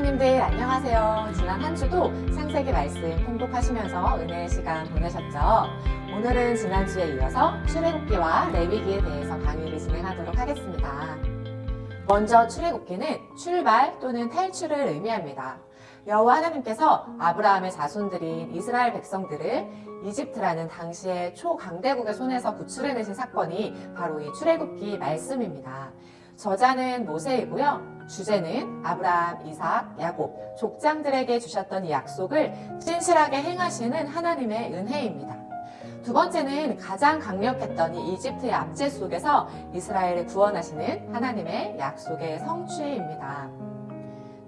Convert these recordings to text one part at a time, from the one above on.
성도님들 안녕하세요. 지난 한 주도 창세기 말씀 통독하시면서 은혜의 시간 보내셨죠? 오늘은 지난주에 이어서 출애굽기와 레위기에 대해서 강의를 진행하도록 하겠습니다. 먼저 출애굽기는 출발 또는 탈출을 의미합니다. 여호와 하나님께서 아브라함의 자손들인 이스라엘 백성들을 이집트라는 당시의 초강대국의 손에서 구출해내신 사건이 바로 이 출애굽기 말씀입니다. 저자는 모세이고요. 주제는 아브라함, 이삭, 야곱, 족장들에게 주셨던 이 약속을 신실하게 행하시는 하나님의 은혜입니다. 두 번째는 가장 강력했던 이 이집트의 압제 속에서 이스라엘을 구원하시는 하나님의 약속의 성취입니다.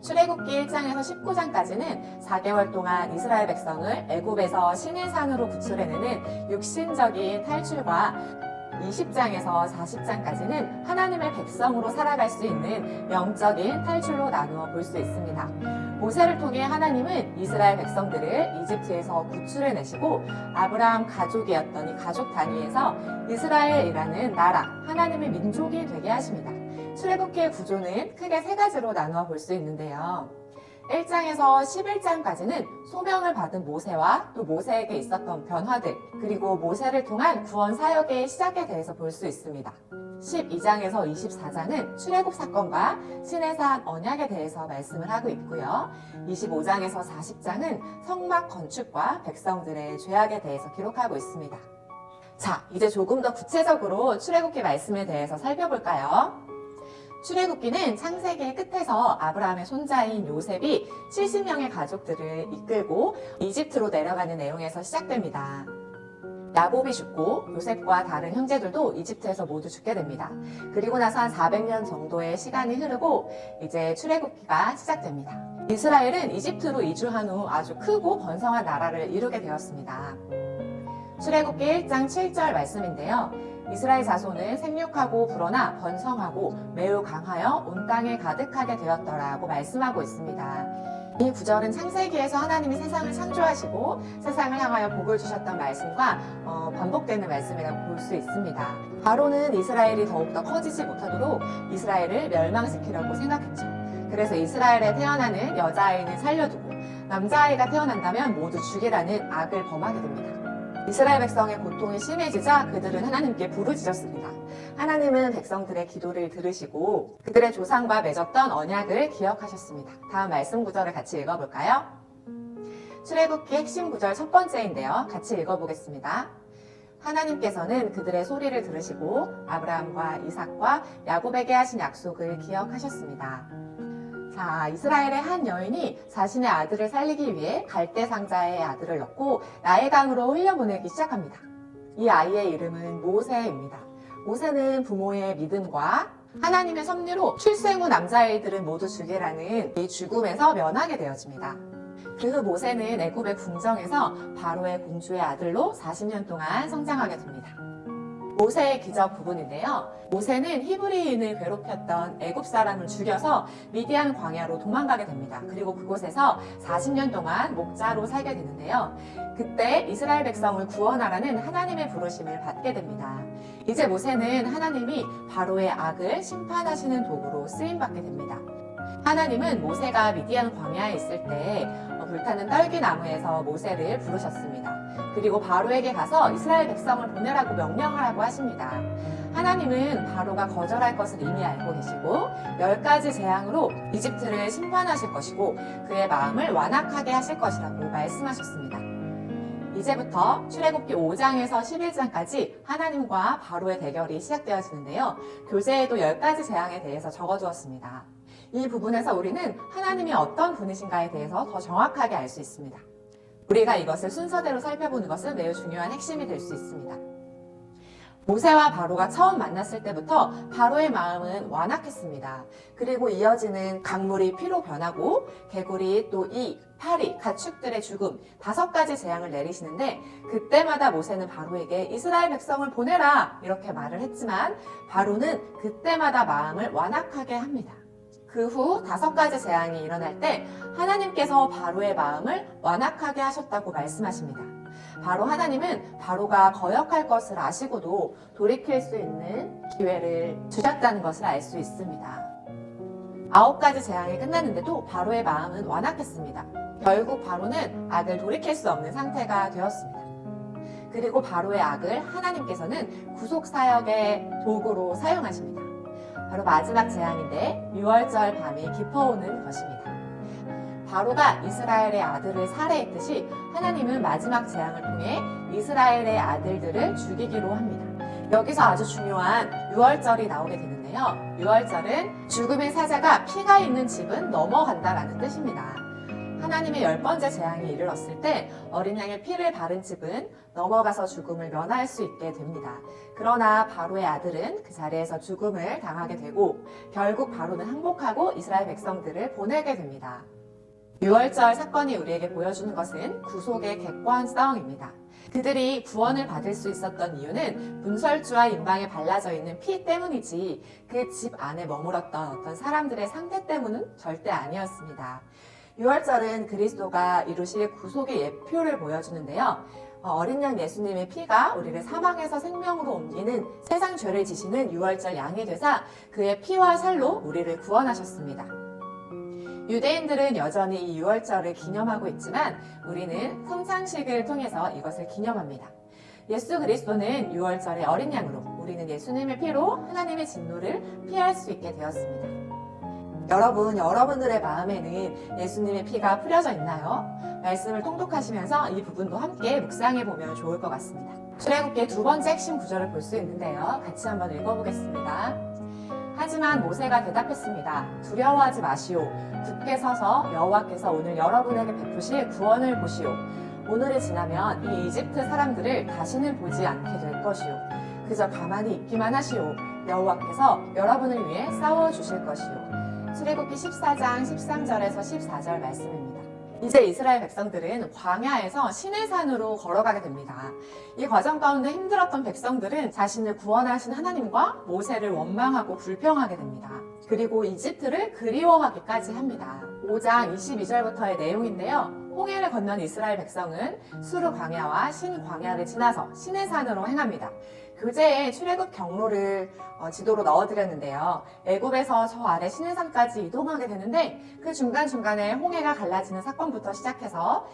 출애굽기 1장에서 19장까지는 4개월 동안 이스라엘 백성을 애굽에서 시내산으로 구출해내는 육신적인 탈출과 20장에서 40장까지는 하나님의 백성으로 살아갈 수 있는 영적인 탈출로 나누어 볼 수 있습니다. 모세를 통해 하나님은 이스라엘 백성들을 이집트에서 구출해내시고 아브라함 가족이었던 이 가족 단위에서 이스라엘이라는 나라, 하나님의 민족이 되게 하십니다. 출애굽기의 구조는 크게 세 가지로 나누어 볼 수 있는데요. 1장에서 11장까지는 소명을 받은 모세와 또 모세에게 있었던 변화들, 그리고 모세를 통한 구원 사역의 시작에 대해서 볼 수 있습니다. 12장에서 24장은 출애굽 사건과 시내산 언약에 대해서 말씀을 하고 있고요. 25장에서 40장은 성막 건축과 백성들의 죄악에 대해서 기록하고 있습니다. 자, 이제 조금 더 구체적으로 출애굽기 말씀에 대해서 살펴볼까요? 출애굽기는 창세기의 끝에서 아브라함의 손자인 요셉이 70명의 가족들을 이끌고 이집트로 내려가는 내용에서 시작됩니다. 야곱이 죽고 요셉과 다른 형제들도 이집트에서 모두 죽게 됩니다. 그리고 나서 한 400년 정도의 시간이 흐르고 이제 출애굽기가 시작됩니다. 이스라엘은 이집트로 이주한 후 아주 크고 번성한 나라를 이루게 되었습니다. 출애굽기 1장 7절 말씀인데요. 이스라엘 자손은 생육하고 불어나 번성하고 매우 강하여 온 땅에 가득하게 되었더라고 말씀하고 있습니다. 이 구절은 창세기에서 하나님이 세상을 창조하시고 세상을 향하여 복을 주셨던 말씀과 반복되는 말씀이라고 볼 수 있습니다. 바로는 이스라엘이 더욱더 커지지 못하도록 이스라엘을 멸망시키려고 생각했죠. 그래서 이스라엘에 태어나는 여자아이는 살려두고 남자아이가 태어난다면 모두 죽이라는 악을 범하게 됩니다. 이스라엘 백성의 고통이 심해지자 그들은 하나님께 부르짖었습니다. 하나님은 백성들의 기도를 들으시고 그들의 조상과 맺었던 언약을 기억하셨습니다. 다음 말씀 구절을 같이 읽어볼까요? 출애굽기 핵심 구절 첫 번째인데요. 같이 읽어보겠습니다. 하나님께서는 그들의 소리를 들으시고 아브라함과 이삭과 야곱에게 하신 약속을 기억하셨습니다. 자, 이스라엘의 한 여인이 자신의 아들을 살리기 위해 갈대 상자에 아들을 넣고 나일강으로 흘려보내기 시작합니다. 이 아이의 이름은 모세입니다. 모세는 부모의 믿음과 하나님의 섭리로 출생 후 남자아이들은 모두 죽이라는 이 죽음에서 면하게 되어집니다. 그 후 모세는 애굽의 궁정에서 바로의 공주의 아들로 40년 동안 성장하게 됩니다. 모세의 기적 부분인데요. 모세는 히브리인을 괴롭혔던 애굽 사람을 죽여서 미디안 광야로 도망가게 됩니다. 그리고 그곳에서 40년 동안 목자로 살게 되는데요. 그때 이스라엘 백성을 구원하라는 하나님의 부르심을 받게 됩니다. 이제 모세는 하나님이 바로의 악을 심판하시는 도구로 쓰임받게 됩니다. 하나님은 모세가 미디안 광야에 있을 때 불타는 떨기나무에서 모세를 부르셨습니다. 그리고 바로에게 가서 이스라엘 백성을 보내라고 명령하라고 하십니다. 하나님은 바로가 거절할 것을 이미 알고 계시고 10가지 재앙으로 이집트를 심판하실 것이고 그의 마음을 완악하게 하실 것이라고 말씀하셨습니다. 이제부터 출애굽기 5장에서 11장까지 하나님과 바로의 대결이 시작되어지는데요. 교재에도 10가지 재앙에 대해서 적어두었습니다. 이 부분에서 우리는 하나님이 어떤 분이신가에 대해서 더 정확하게 알 수 있습니다. 우리가 이것을 순서대로 살펴보는 것은 매우 중요한 핵심이 될 수 있습니다. 모세와 바로가 처음 만났을 때부터 바로의 마음은 완악했습니다. 그리고 이어지는 강물이 피로 변하고 개구리 또 이, 파리, 가축들의 죽음 5가지 재앙을 내리시는데 그때마다 모세는 바로에게 이스라엘 백성을 보내라 이렇게 말을 했지만 바로는 그때마다 마음을 완악하게 합니다. 그 후 5가지 재앙이 일어날 때 하나님께서 바로의 마음을 완악하게 하셨다고 말씀하십니다. 바로 하나님은 바로가 거역할 것을 아시고도 돌이킬 수 있는 기회를 주셨다는 것을 알 수 있습니다. 9가지 재앙이 끝났는데도 바로의 마음은 완악했습니다. 결국 바로는 악을 돌이킬 수 없는 상태가 되었습니다. 그리고 바로의 악을 하나님께서는 구속사역의 도구로 사용하십니다. 바로 마지막 재앙인데 6월절 밤이 깊어오는 것입니다. 바로가 이스라엘의 아들을 살해했듯이 하나님은 마지막 재앙을 통해 이스라엘의 아들들을 죽이기로 합니다. 여기서 아주 중요한 6월절이 나오게 되는데요. 6월절은 죽음의 사자가 피가 있는 집은 넘어간다라는 뜻입니다. 하나님의 10번째 재앙이 이르렀을 때 어린 양의 피를 바른 집은 넘어가서 죽음을 면할 수 있게 됩니다. 그러나 바로의 아들은 그 자리에서 죽음을 당하게 되고 결국 바로는 항복하고 이스라엘 백성들을 보내게 됩니다. 6월절 사건이 우리에게 보여주는 것은 구속의 객관성입니다. 그들이 구원을 받을 수 있었던 이유는 문설주와 인방에 발라져 있는 피 때문이지 그 집 안에 머물었던 어떤 사람들의 상태 때문은 절대 아니었습니다. 6월절은 그리스도가 이루실 구속의 예표를 보여주는데요. 어린 양 예수님의 피가 우리를 사망에서 생명으로 옮기는 세상 죄를 지시는 6월절 양이 되사 그의 피와 살로 우리를 구원하셨습니다. 유대인들은 여전히 이 6월절을 기념하고 있지만 우리는 성찬식을 통해서 이것을 기념합니다. 예수 그리스도는 6월절의 어린 양으로 우리는 예수님의 피로 하나님의 진노를 피할 수 있게 되었습니다. 여러분들의 마음에는 예수님의 피가 뿌려져 있나요? 말씀을 통독하시면서 이 부분도 함께 묵상해 보면 좋을 것 같습니다. 출애굽기의 2번째 핵심 구절을 볼 수 있는데요. 같이 한번 읽어보겠습니다. 하지만 모세가 대답했습니다. 두려워하지 마시오. 굳게 서서 여호와께서 오늘 여러분에게 베푸실 구원을 보시오. 오늘이 지나면 이 이집트 사람들을 다시는 보지 않게 될 것이오. 그저 가만히 있기만 하시오. 여호와께서 여러분을 위해 싸워주실 것이오. 출애굽기 14장 13절에서 14절 말씀입니다. 이제 이스라엘 백성들은 광야에서 시내산으로 걸어가게 됩니다. 이 과정 가운데 힘들었던 백성들은 자신을 구원하신 하나님과 모세를 원망하고 불평하게 됩니다. 그리고 이집트를 그리워하기까지 합니다. 5장 22절부터의 내용인데요. 홍해를 건넌 이스라엘 백성은 수르 광야와 신 광야를 지나서 시내산으로 행합니다. 교재에 출애굽 경로를 지도로 넣어드렸는데요. 애굽에서 저 아래 시내산까지 이동하게 되는데 그 중간중간에 홍해가 갈라지는 사건부터 시작해서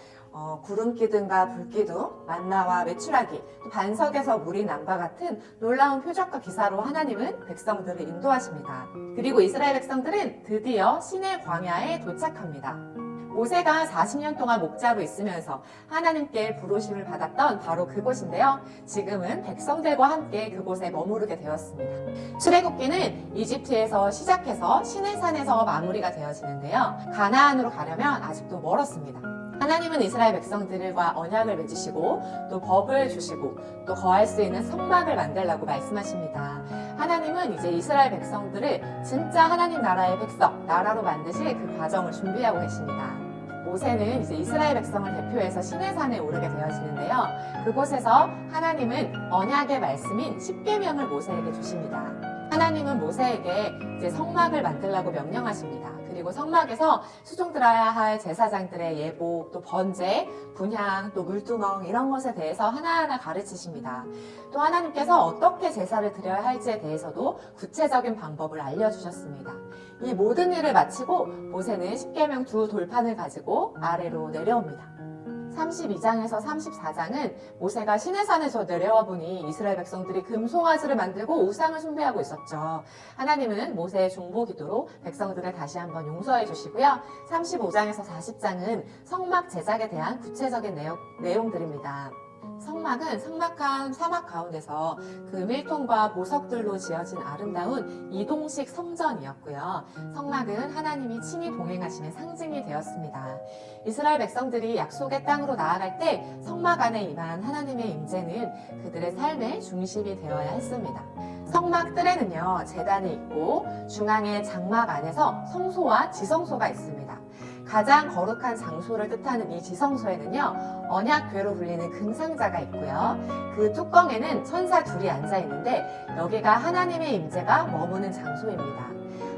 구름 기둥과 불 기둥, 만나와 메추라기, 또 반석에서 물이 남과 같은 놀라운 표적과 기사로 하나님은 백성들을 인도하십니다. 그리고 이스라엘 백성들은 드디어 시내 광야에 도착합니다. 모세가 40년 동안 목자로 있으면서 하나님께 부르심을 받았던 바로 그곳인데요. 지금은 백성들과 함께 그곳에 머무르게 되었습니다. 출애굽기는 이집트에서 시작해서 시내산에서 마무리가 되어지는데요. 가나안으로 가려면 아직도 멀었습니다. 하나님은 이스라엘 백성들과 언약을 맺으시고 또 법을 주시고 또 거할 수 있는 성막을 만들라고 말씀하십니다. 하나님은 이제 이스라엘 백성들을 진짜 하나님 나라의 백성, 나라로 만드실 그 과정을 준비하고 계십니다. 모세는 이제 이스라엘 백성을 대표해서 시내산에 오르게 되어지는데요. 그곳에서 하나님은 언약의 말씀인 십계명을 모세에게 주십니다. 하나님은 모세에게 이제 성막을 만들라고 명령하십니다. 그리고 성막에서 수종들어야 할 제사장들의 예복, 또 번제, 분향, 또 물두멍 이런 것에 대해서 하나하나 가르치십니다. 또 하나님께서 어떻게 제사를 드려야 할지에 대해서도 구체적인 방법을 알려주셨습니다. 이 모든 일을 마치고 모세는 십계명 2 돌판을 가지고 아래로 내려옵니다. 32장에서 34장은 모세가 시내산에서 내려와 보니 이스라엘 백성들이 금송아지를 만들고 우상을 숭배하고 있었죠. 하나님은 모세의 중보 기도로 백성들을 다시 한번 용서해 주시고요. 35장에서 40장은 성막 제작에 대한 구체적인 내용들입니다. 성막은 삭막한 사막 가운데서 금일통과 보석들로 지어진 아름다운 이동식 성전이었고요. 성막은 하나님이 친히 동행하시는 상징이 되었습니다. 이스라엘 백성들이 약속의 땅으로 나아갈 때 성막 안에 임한 하나님의 임재는 그들의 삶의 중심이 되어야 했습니다. 성막 뜰에는요, 제단이 있고 중앙에 장막 안에서 성소와 지성소가 있습니다. 가장 거룩한 장소를 뜻하는 이 지성소에는요, 언약궤로 불리는 금상자가 있고요. 그 뚜껑에는 천사 둘이 앉아 있는데 여기가 하나님의 임재가 머무는 장소입니다.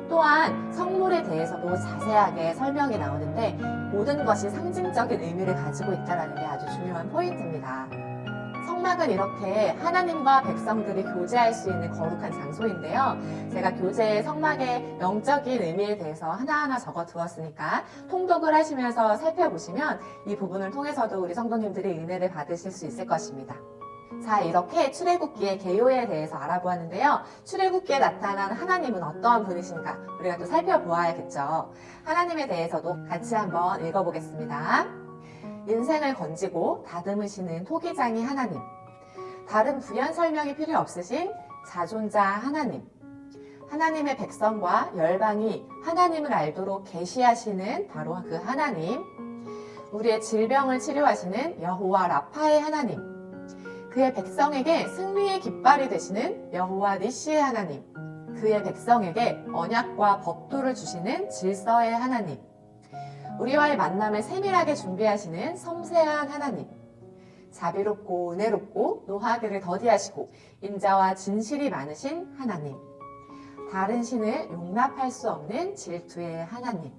또한 성물에 대해서도 자세하게 설명이 나오는데 모든 것이 상징적인 의미를 가지고 있다는 게 아주 중요한 포인트입니다. 성막은 이렇게 하나님과 백성들이 교제할 수 있는 거룩한 장소인데요. 제가 교제의 성막의 영적인 의미에 대해서 하나하나 적어 두었으니까 통독을 하시면서 살펴보시면 이 부분을 통해서도 우리 성도님들이 은혜를 받으실 수 있을 것입니다. 자, 이렇게 출애굽기의 개요에 대해서 알아보았는데요. 출애굽기에 나타난 하나님은 어떠한 분이신가 우리가 또 살펴보아야겠죠. 하나님에 대해서도 같이 한번 읽어보겠습니다. 인생을 건지고 다듬으시는 토기장이 하나님, 다른 부연 설명이 필요 없으신 자존자 하나님, 하나님의 백성과 열방이 하나님을 알도록 계시하시는 바로 그 하나님, 우리의 질병을 치료하시는 여호와 라파의 하나님, 그의 백성에게 승리의 깃발이 되시는 여호와 니시의 하나님, 그의 백성에게 언약과 법도를 주시는 질서의 하나님, 우리와의 만남을 세밀하게 준비하시는 섬세한 하나님, 자비롭고 은혜롭고 노하기를 더디하시고 인자와 진실이 많으신 하나님, 다른 신을 용납할 수 없는 질투의 하나님.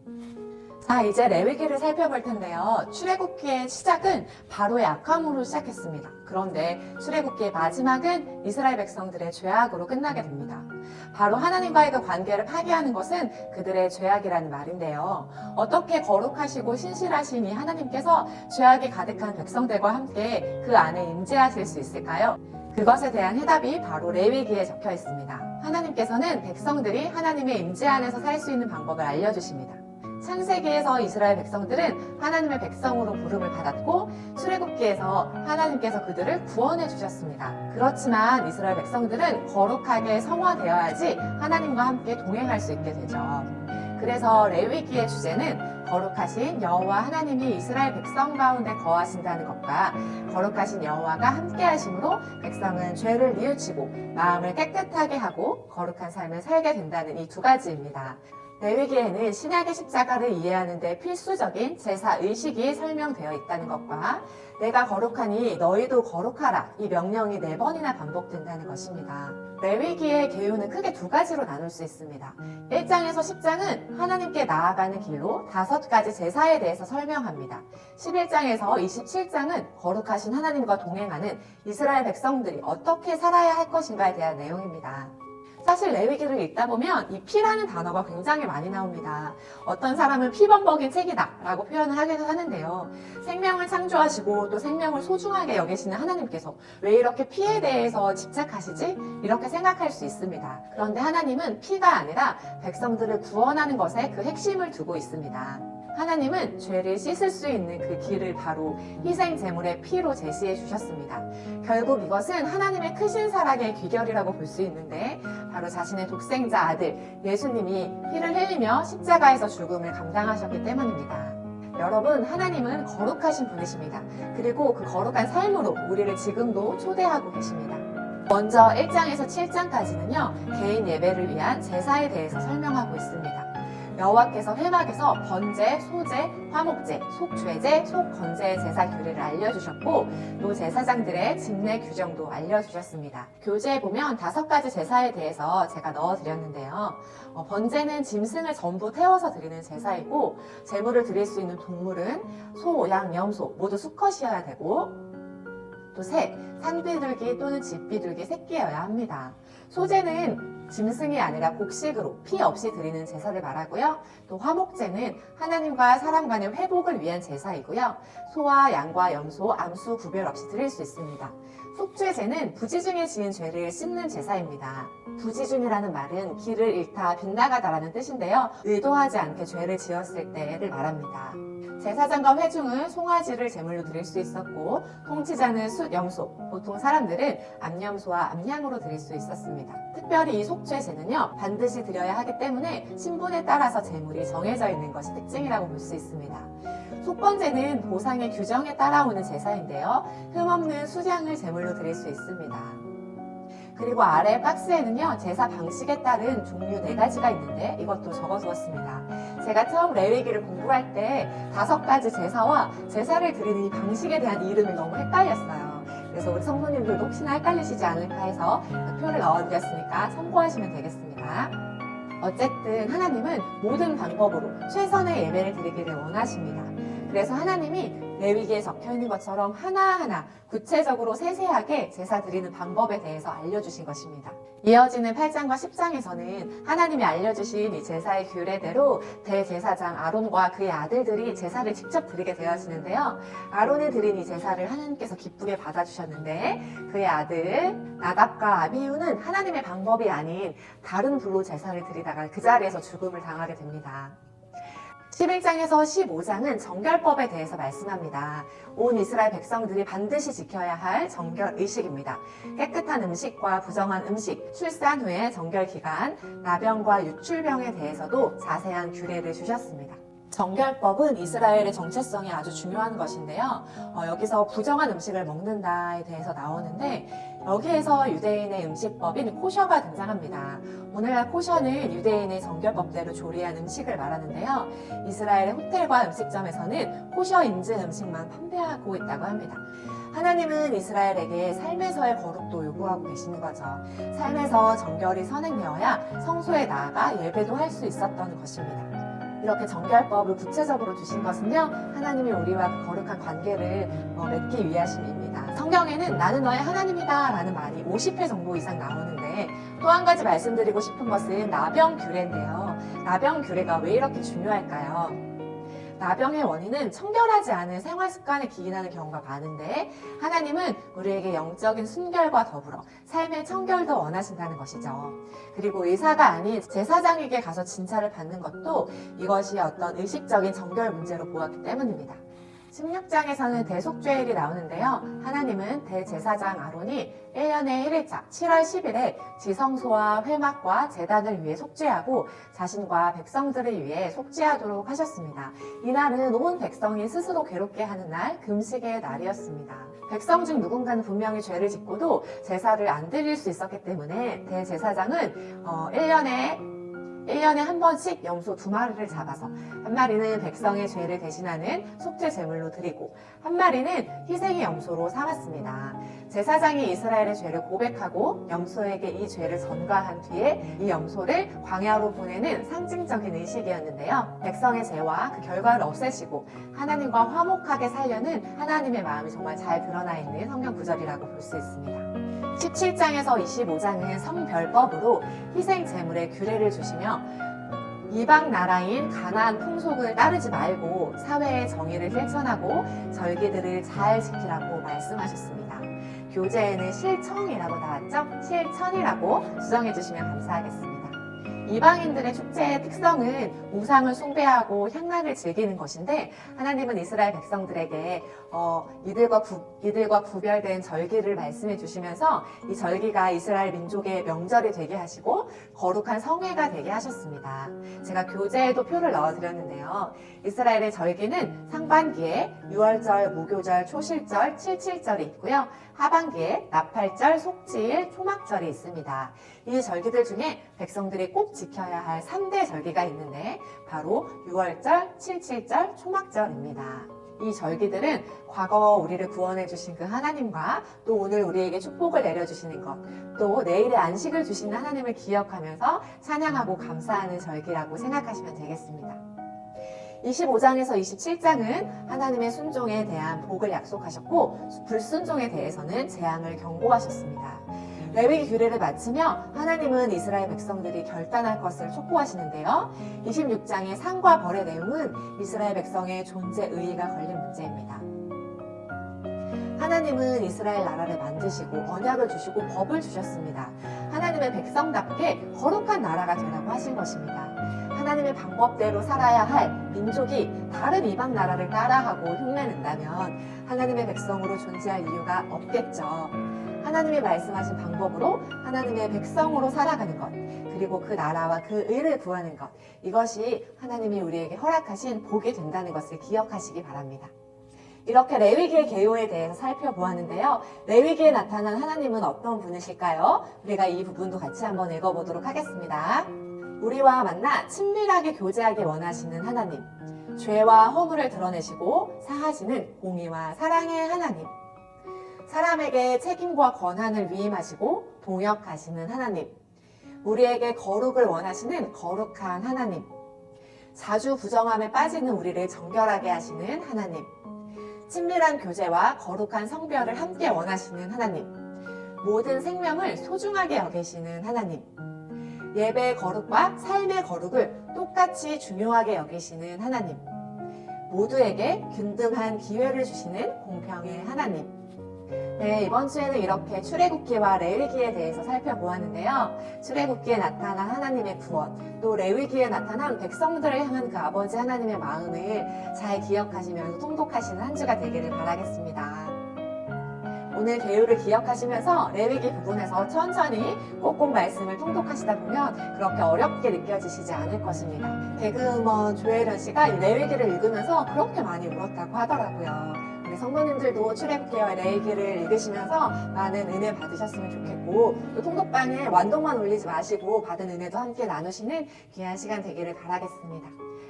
자, 이제 레위기를 살펴볼 텐데요. 출애굽기의 시작은 바로의 악함으로 시작했습니다. 그런데 출애굽기의 마지막은 이스라엘 백성들의 죄악으로 끝나게 됩니다. 바로 하나님과의 그 관계를 파괴하는 것은 그들의 죄악이라는 말인데요. 어떻게 거룩하시고 신실하신 이 하나님께서 죄악이 가득한 백성들과 함께 그 안에 임재하실 수 있을까요? 그것에 대한 해답이 바로 레위기에 적혀 있습니다. 하나님께서는 백성들이 하나님의 임재 안에서 살 수 있는 방법을 알려주십니다. 창세기에서 이스라엘 백성들은 하나님의 백성으로 부름을 받았고 출애굽기에서 하나님께서 그들을 구원해 주셨습니다. 그렇지만 이스라엘 백성들은 거룩하게 성화되어야지 하나님과 함께 동행할 수 있게 되죠. 그래서 레위기의 주제는 거룩하신 여호와 하나님이 이스라엘 백성 가운데 거하신다는 것과 거룩하신 여호와가 함께 하심으로 백성은 죄를 뉘우치고 마음을 깨끗하게 하고 거룩한 삶을 살게 된다는 이 두 가지입니다. 레위기에는 신약의 십자가를 이해하는 데 필수적인 제사 의식이 설명되어 있다는 것과 내가 거룩하니 너희도 거룩하라 이 명령이 4번이나 반복된다는 것입니다. 레위기의 개요는 크게 두 가지로 나눌 수 있습니다. 1장에서 10장은 하나님께 나아가는 길로 5가지 제사에 대해서 설명합니다. 11장에서 27장은 거룩하신 하나님과 동행하는 이스라엘 백성들이 어떻게 살아야 할 것인가에 대한 내용입니다. 사실 레위기를 읽다 보면 이 피라는 단어가 굉장히 많이 나옵니다. 어떤 사람은 피범벅인 책이다 라고 표현을 하기도 하는데요. 생명을 창조하시고 또 생명을 소중하게 여기시는 하나님께서 왜 이렇게 피에 대해서 집착하시지? 이렇게 생각할 수 있습니다. 그런데 하나님은 피가 아니라 백성들을 구원하는 것에 그 핵심을 두고 있습니다. 하나님은 죄를 씻을 수 있는 그 길을 바로 희생 제물의 피로 제시해 주셨습니다. 결국 이것은 하나님의 크신 사랑의 귀결이라고 볼 수 있는데 바로 자신의 독생자 아들 예수님이 피를 흘리며 십자가에서 죽음을 감당하셨기 때문입니다. 여러분, 하나님은 거룩하신 분이십니다. 그리고 그 거룩한 삶으로 우리를 지금도 초대하고 계십니다. 먼저 1장에서 7장까지는요, 개인 예배를 위한 제사에 대해서 설명하고 있습니다. 여호와께서 회막에서 번제, 소제, 화목제, 속죄제, 속건제의 제사 규례를 알려주셨고 또 제사장들의 직내 규정도 알려주셨습니다. 교재에 보면 5가지 제사에 대해서 제가 넣어드렸는데요. 번제는 짐승을 전부 태워서 드리는 제사이고 제물을 드릴 수 있는 동물은 소, 양, 염소 모두 수컷이어야 되고 또 새, 산비둘기 또는 집비둘기 새끼여야 합니다. 소제는 짐승이 아니라 곡식으로 피 없이 드리는 제사를 말하고요. 또 화목제는 하나님과 사람 간의 회복을 위한 제사이고요. 소와 양과 염소, 암수 구별 없이 드릴 수 있습니다. 속죄제는 부지중에 지은 죄를 씻는 제사입니다. 부지중이라는 말은 길을 잃다 빗나가다라는 뜻인데요. 의도하지 않게 죄를 지었을 때를 말합니다. 제사장과 회중은 송아지를 제물로 드릴 수 있었고 통치자는 숫, 염소, 보통 사람들은 암염소와 암양으로 드릴 수 있었습니다. 특별히 이 속죄제는요, 반드시 드려야 하기 때문에 신분에 따라서 제물이 정해져 있는 것이 특징이라고 볼 수 있습니다. 속건제는 보상의 규정에 따라오는 제사인데요, 흠없는 수량을 제물로 드릴 수 있습니다. 그리고 아래 박스에는요, 제사 방식에 따른 종류 4가지가 있는데 이것도 적어두었습니다. 제가 처음 레위기를 공부할 때 5가지 제사와 제사를 드리는 이 방식에 대한 이름이 너무 헷갈렸어요. 그래서 우리 성도님들도 혹시나 헷갈리시지 않을까 해서 그 표를 넣어드렸으니까 참고하시면 되겠습니다. 어쨌든 하나님은 모든 방법으로 최선의 예배를 드리기를 원하십니다. 그래서 하나님이 레위기에 적혀 있는 것처럼 하나하나 구체적으로 세세하게 제사 드리는 방법에 대해서 알려주신 것입니다. 이어지는 8장과 10장에서는 하나님이 알려주신 이 제사의 규례대로 대제사장 아론과 그의 아들들이 제사를 직접 드리게 되어지는데요. 아론이 드린 이 제사를 하나님께서 기쁘게 받아주셨는데 그의 아들 나답과 아비후는 하나님의 방법이 아닌 다른 불로 제사를 드리다가 그 자리에서 죽음을 당하게 됩니다. 11장에서 15장은 정결법에 대해서 말씀합니다. 온 이스라엘 백성들이 반드시 지켜야 할 정결 의식입니다. 깨끗한 음식과 부정한 음식, 출산 후의 정결 기간, 나병과 유출병에 대해서도 자세한 규례를 주셨습니다. 정결법은 이스라엘의 정체성이 아주 중요한 것인데요. 여기서 부정한 음식을 먹는다에 대해서 나오는데 여기에서 유대인의 음식법인 코셔가 등장합니다. 오늘날 코셔는 유대인의 정결법대로 조리한 음식을 말하는데요. 이스라엘의 호텔과 음식점에서는 코셔 인증 음식만 판매하고 있다고 합니다. 하나님은 이스라엘에게 삶에서의 거룩도 요구하고 계시는 거죠. 삶에서 정결이 선행되어야 성소에 나아가 예배도 할 수 있었던 것입니다. 이렇게 정결법을 구체적으로 주신 것은요, 하나님이 우리와 그 거룩한 관계를 맺기 위하심입니다. 성경에는 나는 너의 하나님이다 라는 말이 50회 정도 이상 나오는데 또 한 가지 말씀드리고 싶은 것은 나병 규례인데요. 나병 규례가 왜 이렇게 중요할까요? 나병의 원인은 청결하지 않은 생활 습관에 기인하는 경우가 많은데 하나님은 우리에게 영적인 순결과 더불어 삶의 청결도 원하신다는 것이죠. 그리고 의사가 아닌 제사장에게 가서 진찰을 받는 것도 이것이 어떤 의식적인 정결 문제로 보았기 때문입니다. 16장에서는 대속죄일이 나오는데요. 하나님은 대제사장 아론이 1년의 1일자 7월 10일에 지성소와 회막과 제단을 위해 속죄하고 자신과 백성들을 위해 속죄하도록 하셨습니다. 이날은 온 백성이 스스로 괴롭게 하는 날, 금식의 날이었습니다. 백성 중 누군가는 분명히 죄를 짓고도 제사를 안 드릴 수 있었기 때문에 대제사장은 1년에 한 번씩 염소 2마리를 잡아서 한 마리는 백성의 죄를 대신하는 속죄 제물로 드리고 한 마리는 희생의 염소로 삼았습니다. 제사장이 이스라엘의 죄를 고백하고 염소에게 이 죄를 전가한 뒤에 이 염소를 광야로 보내는 상징적인 의식이었는데요. 백성의 죄와 그 결과를 없애시고 하나님과 화목하게 살려는 하나님의 마음이 정말 잘 드러나 있는 성경 구절이라고 볼 수 있습니다. 17장에서 25장은 성별법으로 희생 제물의 규례를 주시며 이방 나라인 가나안 풍속을 따르지 말고 사회의 정의를 실천하고 절기들을 잘 지키라고 말씀하셨습니다. 교재에는 실천이라고 나왔죠? 실천이라고 수정해 주시면 감사하겠습니다. 이방인들의 축제의 특성은 우상을 숭배하고 향락을 즐기는 것인데 하나님은 이스라엘 백성들에게 이들과 구별된 절기를 말씀해 주시면서 이 절기가 이스라엘 민족의 명절이 되게 하시고 거룩한 성회가 되게 하셨습니다. 제가 교재에도 표를 넣어드렸는데요. 이스라엘의 절기는 상반기에 6월절, 무교절, 초실절, 칠칠절이 있고요. 하반기에 나팔절, 속지일, 초막절이 있습니다. 이 절기들 중에 백성들이 꼭 지켜야 할 3대 절기가 있는데 바로 6월절, 칠칠절, 초막절입니다. 이 절기들은 과거 우리를 구원해 주신 그 하나님과 또 오늘 우리에게 축복을 내려주시는 것, 또 내일의 안식을 주시는 하나님을 기억하면서 찬양하고 감사하는 절기라고 생각하시면 되겠습니다. 25장에서 27장은 하나님의 순종에 대한 복을 약속하셨고 불순종에 대해서는 재앙을 경고하셨습니다. 레위기 규례를 마치며 하나님은 이스라엘 백성들이 결단할 것을 촉구하시는데요. 26장의 상과 벌의 내용은 이스라엘 백성의 존재 의의가 걸린 문제입니다. 하나님은 이스라엘 나라를 만드시고 언약을 주시고 법을 주셨습니다. 하나님의 백성답게 거룩한 나라가 되라고 하신 것입니다. 하나님의 방법대로 살아야 할 민족이 다른 이방 나라를 따라하고 흉내낸다면 하나님의 백성으로 존재할 이유가 없겠죠. 하나님이 말씀하신 방법으로 하나님의 백성으로 살아가는 것, 그리고 그 나라와 그 의를 구하는 것, 이것이 하나님이 우리에게 허락하신 복이 된다는 것을 기억하시기 바랍니다. 이렇게 레위기의 계요에 대해서 살펴보았는데요. 레위기에 나타난 하나님은 어떤 분이실까요? 우리가 이 부분도 같이 한번 읽어보도록 하겠습니다. 우리와 만나 친밀하게 교제하기 원하시는 하나님, 죄와 허물을 드러내시고 사하시는 공의와 사랑의 하나님, 사람에게 책임과 권한을 위임하시고 동역하시는 하나님, 우리에게 거룩을 원하시는 거룩한 하나님, 자주 부정함에 빠지는 우리를 정결하게 하시는 하나님, 친밀한 교제와 거룩한 성별을 함께 원하시는 하나님, 모든 생명을 소중하게 여기시는 하나님, 예배의 거룩과 삶의 거룩을 똑같이 중요하게 여기시는 하나님, 모두에게 균등한 기회를 주시는 공평의 하나님. 네, 이번 주에는 이렇게 출애굽기와 레위기에 대해서 살펴보았는데요. 출애굽기에 나타난 하나님의 구원, 또 레위기에 나타난 백성들을 향한 그 아버지 하나님의 마음을 잘 기억하시면서 통독하시는 한 주가 되기를 바라겠습니다. 오늘 계율을 기억하시면서 레위기 부분에서 천천히 꼭꼭 말씀을 통독하시다 보면 그렇게 어렵게 느껴지시지 않을 것입니다. 개그우먼 조혜련 씨가 이 레위기를 읽으면서 그렇게 많이 울었다고 하더라고요. 우리 성도님들도 출애굽기와 레위기를 읽으시면서 많은 은혜 받으셨으면 좋겠고, 또 통독방에 완독만 올리지 마시고 받은 은혜도 함께 나누시는 귀한 시간 되기를 바라겠습니다.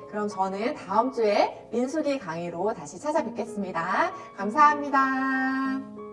그럼 저는 다음 주에 민수기 강의로 다시 찾아뵙겠습니다. 감사합니다.